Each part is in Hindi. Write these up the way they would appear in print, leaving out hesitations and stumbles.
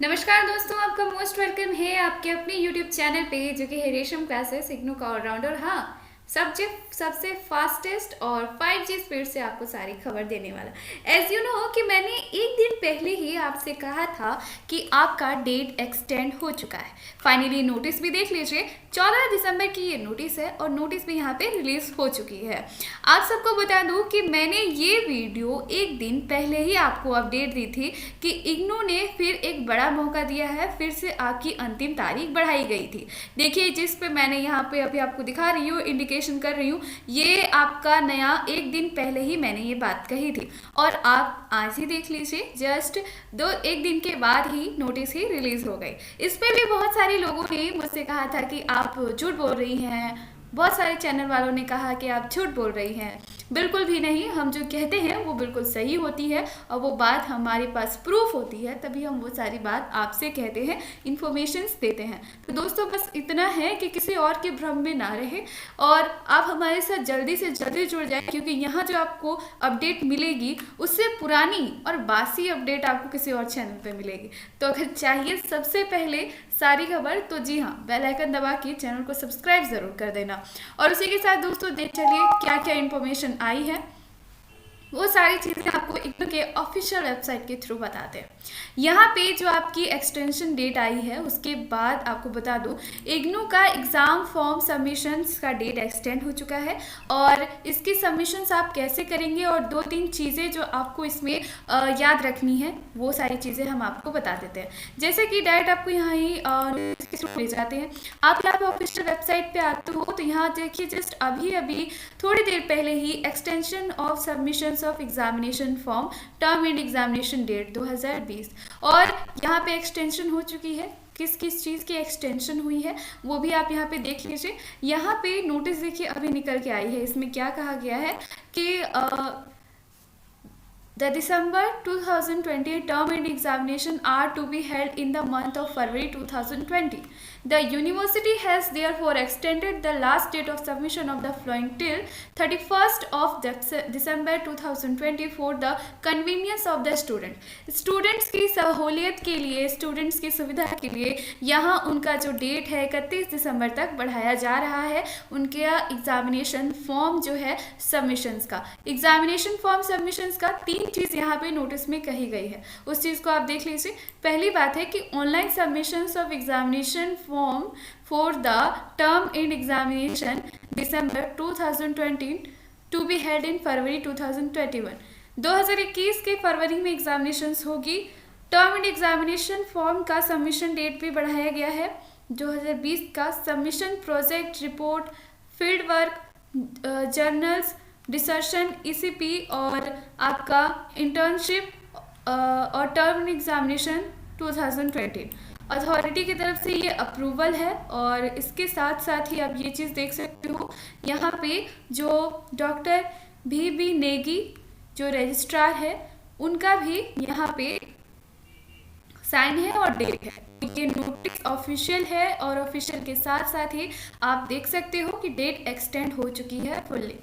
नमस्कार दोस्तों, आपका मोस्ट वेलकम है आपके अपने यूट्यूब चैनल पे जो कि है रेशम क्लासेस इग्नू का ऑलराउंडर। हाँ, सब्जेक्ट सबसे फास्टेस्ट और 5G स्पीड से आपको सारी खबर देने वाला। एज यू नो कि मैंने एक दिन पहले ही आपसे कहा था कि आपका डेट एक्सटेंड हो चुका है। फाइनली नोटिस भी देख लीजिए, 14 दिसंबर की ये नोटिस है और नोटिस भी यहाँ पे रिलीज हो चुकी है। आप सबको बता दूं कि मैंने ये वीडियो एक दिन पहले ही आपको अपडेट दी थी कि इग्नू ने फिर एक बड़ा मौका दिया है, फिर से आपकी अंतिम तारीख बढ़ाई गई थी। देखिए, जिस पे मैंने यहाँ पे अभी आपको दिखा रही हूँ, इंडिकेशन कर रही हूँ, ये आपका नया एक दिन पहले ही मैंने ये बात कही थी और आप आज ही देख लीजिए, जस्ट एक दिन के बाद ही नोटिस ही रिलीज हो गई। इस पे भी बहुत सारे लोगों ने मुझसे कहा था कि आप झूठ बोल रही हैं, बहुत सारे चैनल वालों ने कहा कि आप झूठ बोल रही हैं। बिल्कुल भी नहीं, हम जो कहते हैं वो बिल्कुल सही होती है और वो बात हमारे पास प्रूफ होती है, तभी हम वो सारी बात आपसे कहते हैं, इन्फॉर्मेशंस देते हैं। तो दोस्तों, बस इतना है कि किसी और के भ्रम में ना रहे और आप हमारे साथ जल्दी से जल्दी जुड़ जाए, क्योंकि यहाँ जो आपको अपडेट मिलेगी उससे पुरानी और बासी अपडेट आपको किसी और चैनल पे मिलेगी। तो अगर चाहिए सबसे पहले सारी खबर, तो जी हाँ, बेल आइकन दबा के चैनल को सब्सक्राइब जरूर कर देना। और उसी के साथ दोस्तों, देख चलिए क्या क्या इन्फॉर्मेशन आई है, वो सारी चीज़ें आपको इग्नू के ऑफिशियल वेबसाइट के थ्रू बताते हैं। यहाँ पे जो आपकी एक्सटेंशन डेट आई है, उसके बाद आपको बता दूँ, इग्नू का एग्ज़ाम फॉर्म सबमिशंस का डेट एक्सटेंड हो चुका है और इसकी सबमिशंस आप कैसे करेंगे और 2-3 चीज़ें जो आपको इसमें याद रखनी है, वो सारी चीज़ें हम आपको बता देते हैं। जैसे कि डायरेक्ट आपको यहाँ ही के थ्रू ले जाते हैं। आप यहाँ पे ऑफिशियल वेबसाइट पे आते हो तो यहाँ देखिए, जस्ट अभी अभी थोड़ी देर पहले ही extension of submissions of examination form term end examination date 2020, और यहाँ पे एक्सटेंशन हो चुकी है। किस किस चीज़ की एक्सटेंशन हुई है वो भी आप यहाँ पे देख लीजिए। यहाँ पे नोटिस देखिए अभी निकल के आई है, इसमें क्या कहा गया है कि The December 2020 term and examination are to be held in the month of February 2020. The university has therefore extended the last date of submission of the following till 31st of December 2020 for the convenience of the student. Students की सहूलियत के लिए, स्टूडेंट्स की सुविधा के लिए यहाँ उनका जो डेट है 31 दिसंबर तक बढ़ाया जा रहा है। उनके एग्जामिनेशन फॉर्म जो है सबमिशंस का, एग्जामिनेशन फॉर्म सबमिशंस का 3 चीज़ यहाँ पे नोटिस में कही गई है, उस चीज़ को आप देख लीजिए। पहली बात है कि online submissions of examination form for the term end examination December 2020 to be held in February 2021। 2021 के फरवरी में एग्जामिनेशंस होगी। टर्म एंड एग्जामिनेशन फॉर्म का सबमिशन डेट भी बढ़ाया गया है। 2020 का submission project report, field work, journals, dissertation, ECP और आपका इंटर्नशिप और टर्म एग्जामिनेशन 2020 अथॉरिटी की तरफ से ये अप्रूवल है। और इसके साथ साथ ही आप ये चीज़ देख सकते हो, यहाँ पे जो डॉक्टर भी नेगी जो रजिस्ट्रार है, उनका भी यहाँ पे साइन है और डेट है। ये नोटिस ऑफिशियल है और ऑफिशियल के साथ साथ ही आप देख सकते हो कि डेट एक्सटेंड हो चुकी है फुल्ली।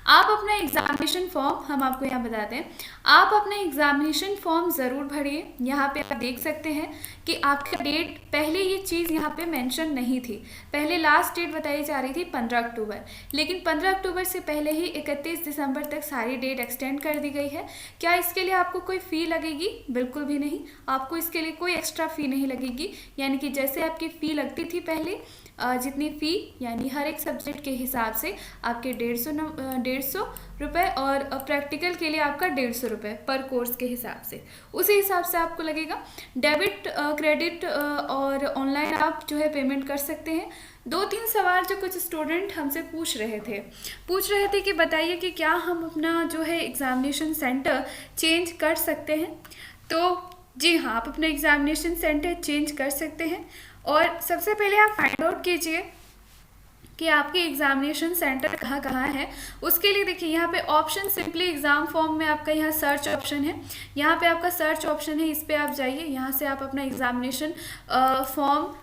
आप अपना एग्जामिनेशन फॉर्म, हम आपको यहाँ बताते हैं, आप अपना एग्जामिनेशन फॉर्म ज़रूर भरिए। यहाँ पे आप देख सकते हैं कि आपका डेट, पहले ये चीज़ यहाँ पे मेंशन नहीं थी। पहले लास्ट डेट बताई जा रही थी 15 अक्टूबर, लेकिन 15 अक्टूबर से पहले ही 31 दिसंबर तक सारी डेट एक्सटेंड कर दी गई है। क्या इसके लिए आपको कोई फ़ी लगेगी? बिल्कुल भी नहीं, आपको इसके लिए कोई एक्स्ट्रा फ़ी नहीं लगेगी। यानी कि जैसे आपकी फ़ी लगती थी पहले, जितनी फ़ी यानी हर एक सब्जेक्ट के हिसाब से आपके 150 रुपये और प्रैक्टिकल के लिए आपका 150 रुपये पर कोर्स के हिसाब से, उसी हिसाब से आपको लगेगा। डेबिट, क्रेडिट और ऑनलाइन आप जो है पेमेंट कर सकते हैं। 2-3 सवाल जो कुछ स्टूडेंट हमसे पूछ रहे थे कि बताइए कि क्या हम अपना जो है एग्ज़ामिनेशन सेंटर चेंज कर सकते हैं। तो जी हाँ, आप अपना एग्ज़ामिनेशन सेंटर चेंज कर सकते हैं। और सबसे पहले आप फाइंड आउट कीजिए कि आपके एग्जामिनेशन सेंटर कहाँ कहाँ है। उसके लिए देखिए, यहाँ पे ऑप्शन सिंपली एग्ज़ाम फॉर्म में आपका यहाँ सर्च ऑप्शन है, यहाँ पे आपका सर्च ऑप्शन है, इस पर आप जाइए। यहाँ से आप अपना examination form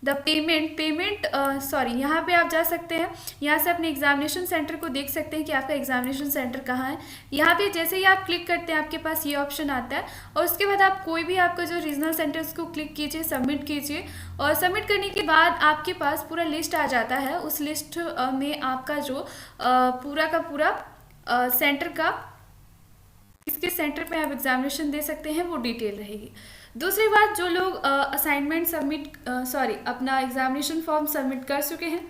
the payment sorry, यहाँ पे आप जा सकते हैं, यहाँ से अपने एग्जामिनेशन सेंटर को देख सकते हैं कि आपका एग्जामिनेशन सेंटर कहाँ है। यहाँ पे जैसे ही आप क्लिक करते हैं आपके पास ये ऑप्शन आता है, और उसके बाद आप कोई भी आपका जो रीजनल सेंटर उसको क्लिक कीजिए, सबमिट कीजिए, और सबमिट करने के बाद आपके पास पूरा लिस्ट आ जाता है। उस लिस्ट में आपका जो पूरा का पूरा सेंटर का, किसके सेंटर पे आप एग्जामिनेशन दे सकते हैं, वो डिटेल रहेगी। दूसरी बात, जो लोग असाइनमेंट अपना एग्जामिनेशन फॉर्म सबमिट कर चुके हैं,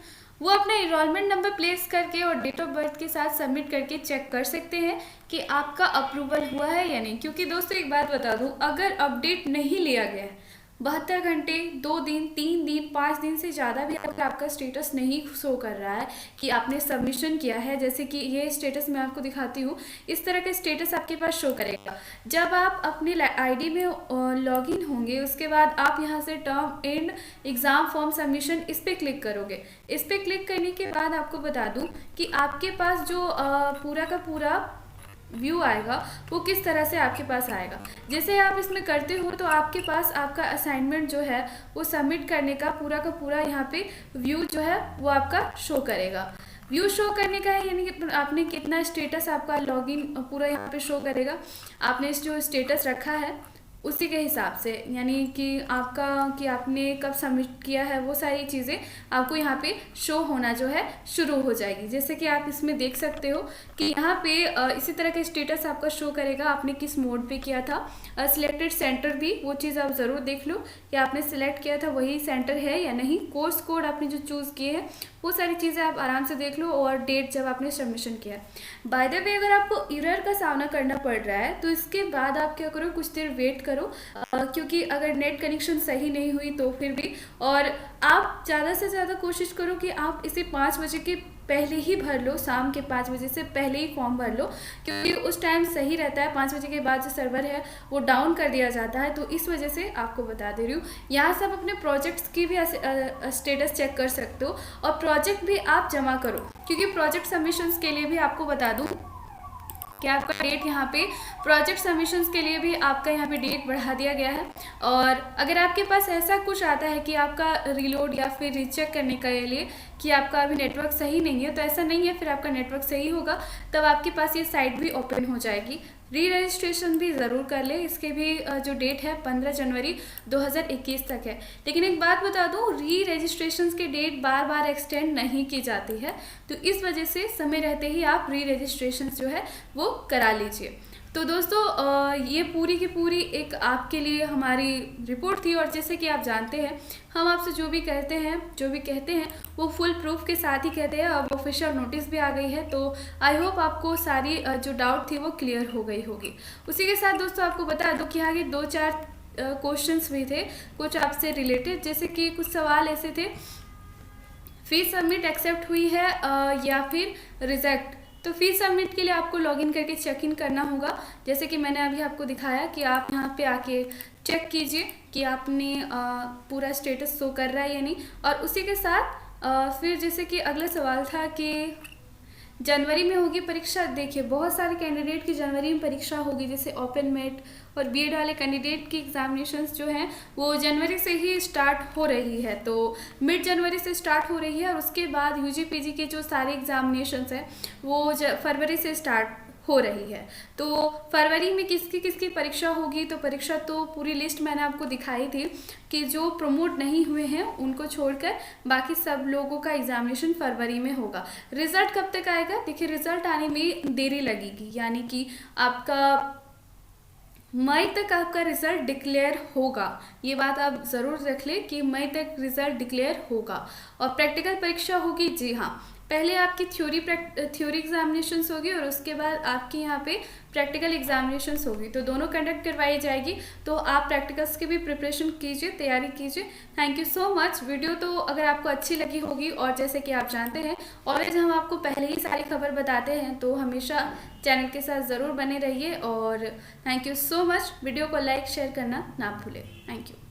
वो अपना इनरोलमेंट नंबर प्लेस करके और डेट ऑफ बर्थ के साथ सबमिट करके चेक कर सकते हैं कि आपका अप्रूवल हुआ है या नहीं। क्योंकि दोस्तों एक बात बता दूं, अगर अपडेट नहीं लिया गया है, 72 घंटे, 2 दिन, 3 दिन, 5 दिन से ज़्यादा भी अगर आपका स्टेटस नहीं शो कर रहा है कि आपने सबमिशन किया है, जैसे कि ये स्टेटस मैं आपको दिखाती हूँ, इस तरह का स्टेटस आपके पास शो करेगा। जब आप अपने आईडी में लॉगिन होंगे, उसके बाद आप यहाँ से term and exam form submission, इस पर क्लिक करोगे। इस पर क्लिक करने के बाद आपको बता दूँ कि आपके पास जो पूरा का पूरा व्यू आएगा वो किस तरह से आपके पास आएगा। जैसे आप इसमें करते हो तो आपके पास आपका असाइनमेंट जो है वो सबमिट करने का पूरा यहाँ पे व्यू जो है वो आपका शो करेगा। व्यू शो करने का है, यानी कि आपने कितना स्टेटस, आपका लॉगिन पूरा यहाँ पे शो करेगा। आपने जो स्टेटस रखा है उसी के हिसाब से, यानी कि आपने कब सबमिट किया है, वो सारी चीज़ें आपको यहाँ पे शो होना जो है शुरू हो जाएगी। जैसे कि आप इसमें देख सकते हो कि यहाँ पे इसी तरह का स्टेटस आपका शो करेगा, आपने किस मोड पे किया था। सिलेक्टेड सेंटर भी, वो चीज़ आप ज़रूर देख लो कि आपने सिलेक्ट किया था वही सेंटर है या नहीं। कोर्स कोड आपने जो चूज़ किए हैं वो सारी चीज़ें आप आराम से देख लो, और डेट जब आपने सबमिशन किया। बाय द वे, अगर आपको एरर का सामना करना पड़ रहा है तो इसके बाद आप क्या करो, कुछ देर वेट करो, क्योंकि अगर नेट कनेक्शन सही नहीं हुई तो फिर भी, और आप ज़्यादा से ज़्यादा कोशिश करो कि आप इसे 5 बजे के पहले ही भर लो, शाम के 5 बजे से पहले ही फॉर्म भर लो, क्योंकि उस टाइम सही रहता है। 5 बजे के बाद जो सर्वर है वो डाउन कर दिया जाता है, तो इस वजह से आपको बता दे रही हूँ। यहाँ से आप अपने प्रोजेक्ट्स की भी स्टेटस चेक कर सकते हो, और प्रोजेक्ट भी आप जमा करो, क्योंकि प्रोजेक्ट सबमिशंस के लिए भी आपको बता दूँ कि आपका डेट यहाँ पे प्रोजेक्ट सबमिशंस के लिए भी आपका यहाँ पे डेट बढ़ा दिया गया है। और अगर आपके पास ऐसा कुछ आता है कि आपका रीलोड या फिर रीचेक करने के लिए कि आपका अभी नेटवर्क सही नहीं है, तो ऐसा नहीं है, फिर आपका नेटवर्क सही होगा तब आपके पास ये साइट भी ओपन हो जाएगी। री रजिस्ट्रेशन भी ज़रूर कर ले, इसके भी जो डेट है 15 जनवरी 2021 तक है। लेकिन एक बात बता दूं, री रजिस्ट्रेशन के डेट बार बार एक्सटेंड नहीं की जाती है, तो इस वजह से समय रहते ही आप री रजिस्ट्रेशन जो है वो करा लीजिए। तो दोस्तों ये पूरी की पूरी एक आपके लिए हमारी रिपोर्ट थी, और जैसे कि आप जानते हैं हम आपसे जो भी कहते हैं वो फुल प्रूफ के साथ ही कहते हैं। अब ऑफिशियल नोटिस भी आ गई है, तो आई होप आपको सारी जो डाउट थी वो क्लियर हो गई होगी। उसी के साथ दोस्तों आपको बता दूं कि आगे 2-4 क्वेश्चंस भी थे कुछ आपसे रिलेटेड, जैसे कि कुछ सवाल ऐसे थे, फीस सबमिट एक्सेप्ट हुई है या फिर रिजेक्ट। तो फीस सबमिट के लिए आपको लॉगिन करके चेक इन करना होगा, जैसे कि मैंने अभी आपको दिखाया कि आप यहाँ पे आके चेक कीजिए कि आपने पूरा स्टेटस शो कर रहा है या नहीं। और उसी के साथ फिर जैसे कि अगला सवाल था कि जनवरी में होगी परीक्षा। देखिए बहुत सारे कैंडिडेट की जनवरी में परीक्षा होगी, जैसे ओपन मेट और बीएड वाले कैंडिडेट की एग्जामिनेशंस जो हैं वो जनवरी से ही स्टार्ट हो रही है, तो मिड जनवरी से स्टार्ट हो रही है। और उसके बाद यूजी पीजी के जो सारे एग्जामिनेशंस हैं वो फरवरी से स्टार्ट हो रही है। तो फरवरी में किसकी किसकी परीक्षा होगी, तो परीक्षा तो पूरी लिस्ट मैंने आपको दिखाई थी कि जो प्रमोट नहीं हुए हैं उनको छोड़कर बाकी सब लोगों का एग्जामिनेशन फरवरी में होगा। रिजल्ट कब तक आएगा, देखिए रिजल्ट आने में देरी लगेगी, यानी कि आपका मई तक आपका रिजल्ट डिक्लेयर होगा। ये बात आप ज़रूर रख लें कि मई तक रिजल्ट डिक्लेयर होगा। और प्रैक्टिकल परीक्षा होगी, जी हाँ, पहले आपकी थ्योरी एग्जामिनेशंस होगी और उसके बाद आपके यहाँ पे प्रैक्टिकल एग्जामिनेशंस होगी, तो दोनों कंडक्ट करवाई जाएगी। तो आप प्रैक्टिकल्स की भी प्रिपरेशन कीजिए, तैयारी कीजिए। Thank you so much. Video तो अगर आपको अच्छी लगी होगी, और जैसे कि आप जानते हैं ऑलवेज हम आपको पहले ही सारी खबर बताते हैं, तो हमेशा चैनल के साथ ज़रूर बने रहिए। और thank you so much. Video को लाइक शेयर करना ना भूलें। Thank you.